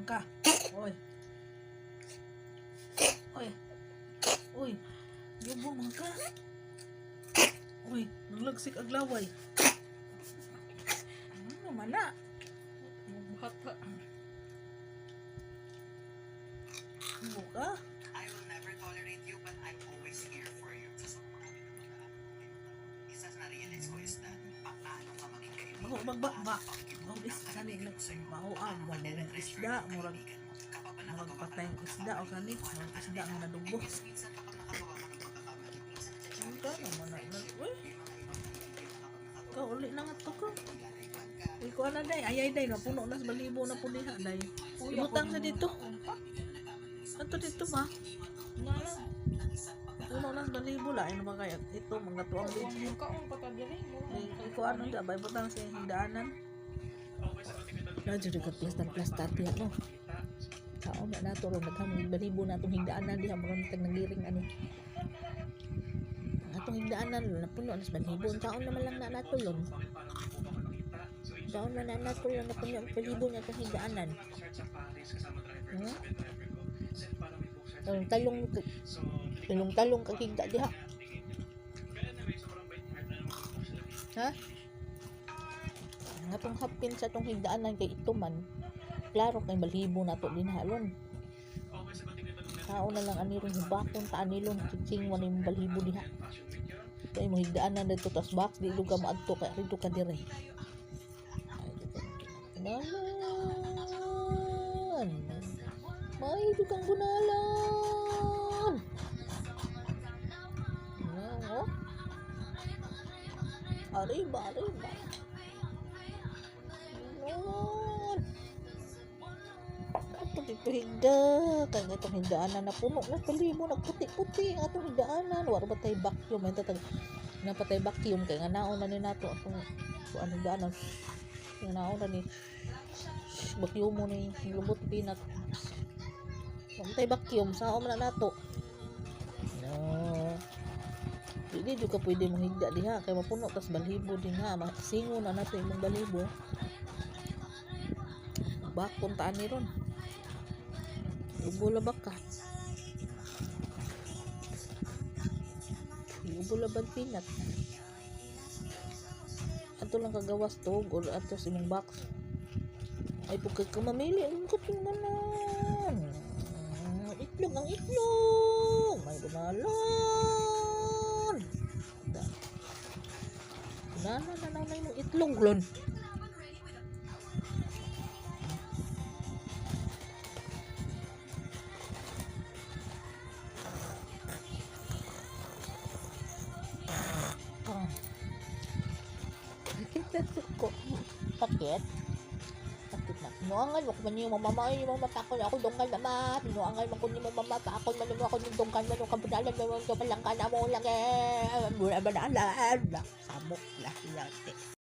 man ka. Oy. Oy. Oy. Yubong man ka. Oy, naglagsik ag laway. Ano man na? Bata. Buka. I will never tolerate you, but I'm always here for you. Sa marami na isa na realize ko is that paano ka maging kaibigan. Magbakbak. Ang isda ni mauam mo ng isda murag patay ang isda o kani murag isda nga nadugo. Minsan kapag nakagawa ka ng pagkakamali, minsan Ang kano man na. Uy. Ikaw uli na nga to ko. Ikaw na day, ayay day, napuno na sa balibo na puliha day. Ibutang sa dito. Ato dito ba? Puno na sa balibo la, ano ba kaya? Ito, mga tuwang video. Ikaw ano da, ba ibutang sa higdaanan? Radyo di ka plastar tiya no. Kao na nato ron naghamig balibo na itong higdaanan diha mo ron naggiring ani. Atong higdaanan napuno na sa balibo, taon naman lang na natulon. Taon na natulon na puno ang balibo niya sa higdaanan. Talong kag higda diha. Ha? Atong hapin sa tong higdaanan kay ituman. Klaro kay balibo na to din halon. Kao na lang aniron bakon ta anilon cicingwan yung balibo diha. Kay mo higdaanan dito tas box di luga maadto kay rito ka dire. Naman. May dukang gunalan. Oh. Arriba. Naman. Ato dito higda. Kaya nga itong higdaanan na puno na palibo. Nagputi-puti ang atong higdaanan. Wala ba tayo vacuum? May tatag napatay vacuum. Kaya nga naon na ni nato. Atong higdaanan. Kaya naon na ni vacuum mo ni lubot pinat. Napatay vacuum. Saan na nato? No. Hindi juga pwede mong higda diha. Kaya mapuno. Tas balibo din ha. Singo na nato yung balibo. Bakon taan ni ron. Ubula baka. Ubula bag pinat. Ato lang kagawas to or ato sa imong box. Ay pagka mamili ang katinganan. Itlog ang itlog. May gunalan. Gunalan na yung itlog lon. Sakit na. Nuangan mo kung yung mamamay yung mamatakol ako donggal naman. Nuangan mo kung yung mamatakol man mo ako yung donggal na yung kabudalan na yung palangka na mo lang eh. Mura ba na alam. Samok lah.